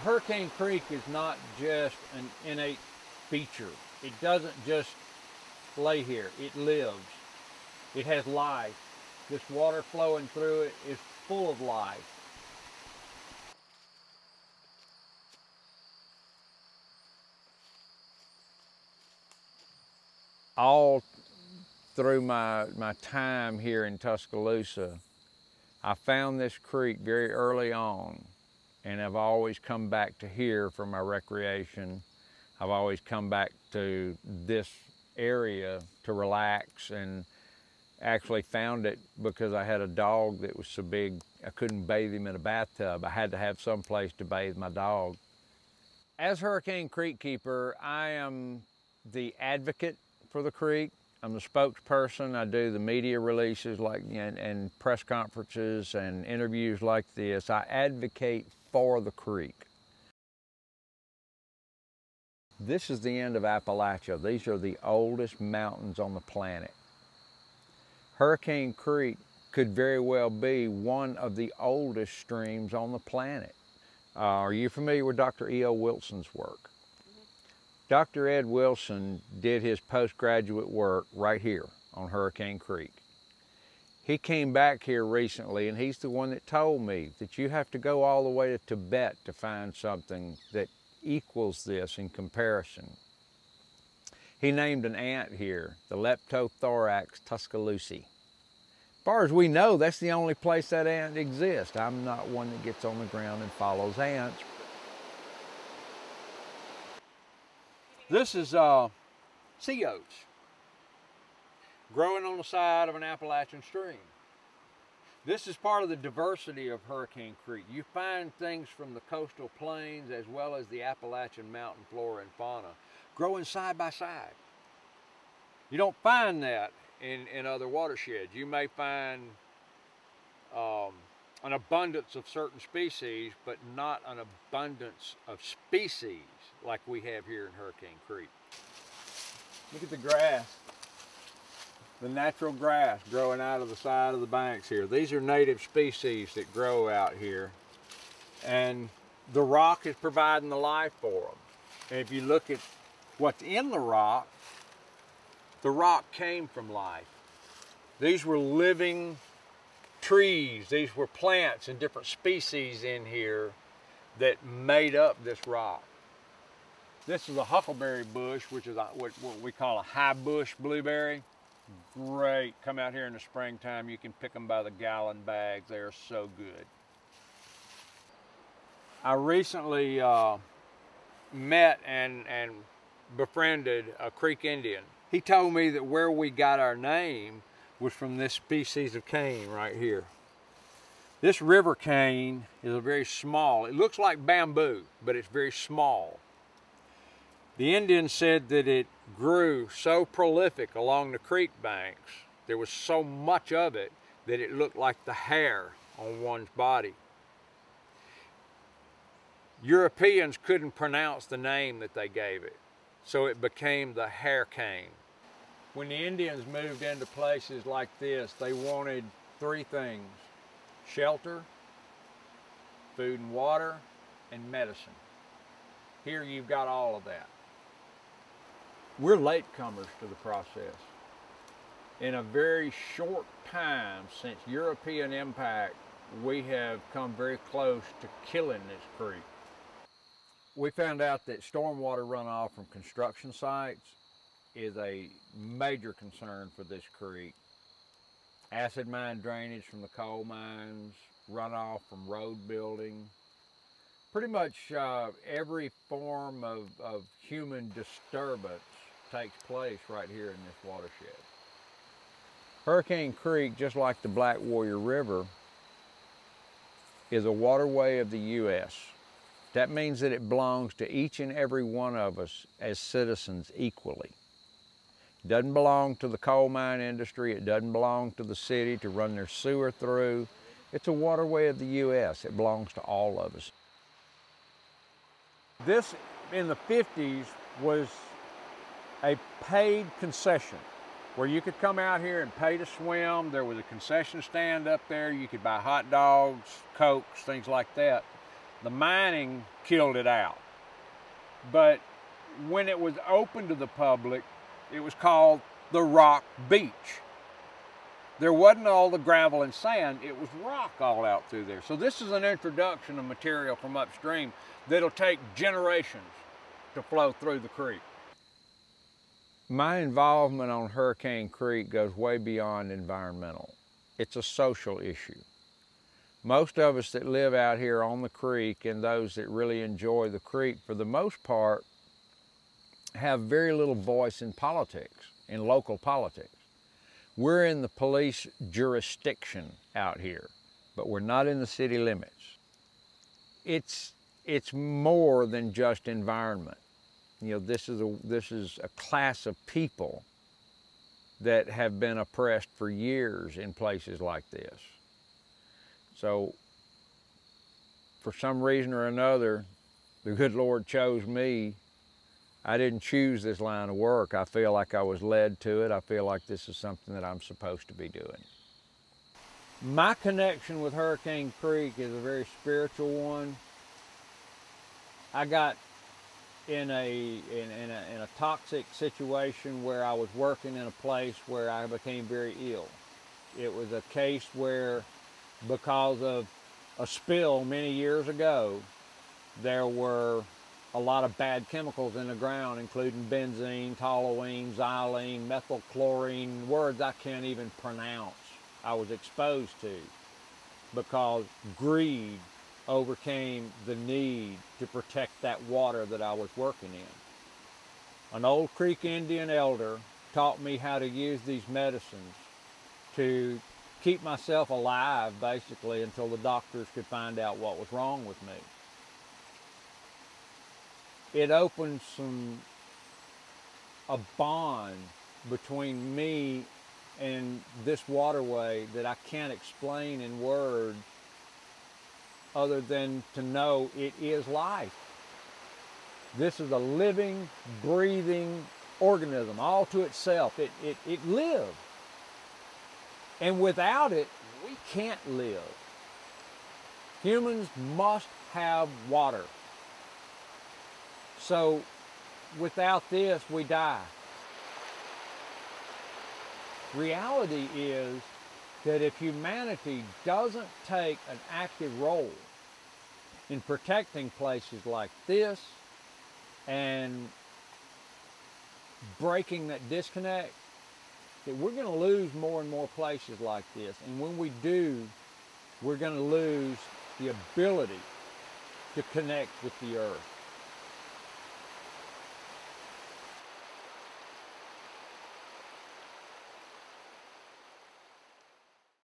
Hurricane Creek is not just an innate feature. It doesn't just lay here, it lives. It has life. This water flowing through it is full of life. All through my time here in Tuscaloosa, I found this creek very early on, and I've always come back to here for my recreation. I've always come back to this area to relax, and actually found it because I had a dog that was so big I couldn't bathe him in a bathtub. I had to have some place to bathe my dog. As Hurricane Creek Keeper, I am the advocate for the creek. I'm the spokesperson. I do the media releases and press conferences and interviews like this. I advocate for the creek. This is the end of Appalachia. These are the oldest mountains on the planet. Hurricane Creek could very well be one of the oldest streams on the planet. Are you familiar with Dr. E.O. Wilson's work? Dr. Ed Wilson did his postgraduate work right here on Hurricane Creek. He came back here recently, and he's the one that told me that you have to go all the way to Tibet to find something that equals this in comparison. He named an ant here, the Leptothorax tuscaloosi. As far as we know, that's the only place that ant exists. I'm not one that gets on the ground and follows ants. This is sea oats growing on the side of an Appalachian stream. This is part of the diversity of Hurricane Creek. You find things from the coastal plains as well as the Appalachian mountain flora and fauna growing side by side. You don't find that in other watersheds. You may find an abundance of certain species, but not an abundance of species like we have here in Hurricane Creek. Look at the grass. The natural grass growing out of the side of the banks here. These are native species that grow out here. And the rock is providing the life for them. And if you look at what's in the rock came from life. These were living trees. These were plants and different species in here that made up this rock. This is a huckleberry bush, which is what we call a high bush blueberry. Great. Come out here in the springtime. You can pick them by the gallon bags. They are so good. I recently met and befriended a Creek Indian. He told me that where we got our name was from this species of cane right here. This river cane is a very small, it looks like bamboo, but it's very small. The Indians said that it grew so prolific along the creek banks, there was so much of it that it looked like the hair on one's body. Europeans couldn't pronounce the name that they gave it, so it became the hair cane. When the Indians moved into places like this, they wanted three things: shelter, food and water, and medicine. Here you've got all of that. We're latecomers to the process. In a very short time since European impact, we have come very close to killing this creek. We found out that stormwater runoff from construction sites is a major concern for this creek. Acid mine drainage from the coal mines, runoff from road building, pretty much every form of human disturbance takes place right here in this watershed. Hurricane Creek, just like the Black Warrior River, is a waterway of the U.S. That means that it belongs to each and every one of us as citizens equally. It doesn't belong to the coal mine industry. It doesn't belong to the city to run their sewer through. It's a waterway of the U.S. It belongs to all of us. This, in the 50s, was a paid concession where you could come out here and pay to swim. There was a concession stand up there. You could buy hot dogs, Cokes, things like that. The mining killed it out. But when it was open to the public, it was called the Rock Beach. There wasn't all the gravel and sand, it was rock all out through there. So this is an introduction of material from upstream that'll take generations to flow through the creek. My involvement on Hurricane Creek goes way beyond environmental. It's a social issue. Most of us that live out here on the creek and those that really enjoy the creek, for the most part, have very little voice in politics, in local politics. We're in the police jurisdiction out here, but we're not in the city limits. It's more than just environment. You know, this is a class of people that have been oppressed for years in places like this. So, for some reason or another, the good Lord chose me. I didn't choose this line of work. I feel like I was led to it. I feel like this is something that I'm supposed to be doing. My connection with Hurricane Creek is a very spiritual one. I got in a toxic situation where I was working in a place where I became very ill. It was a case where, because of a spill many years ago, there were a lot of bad chemicals in the ground, including benzene, toluene, xylene, methylchlorine, words I can't even pronounce. I was exposed to because greed overcame the need to protect that water that I was working in. An old Creek Indian elder taught me how to use these medicines to keep myself alive, basically, until the doctors could find out what was wrong with me. It opened a bond between me and this waterway that I can't explain in words other than to know it is life. This is a living, breathing organism all to itself. It lives. And without it, we can't live. Humans must have water. So without this, we die. Reality is that if humanity doesn't take an active role in protecting places like this and breaking that disconnect, that we're going to lose more and more places like this. And when we do, we're going to lose the ability to connect with the earth.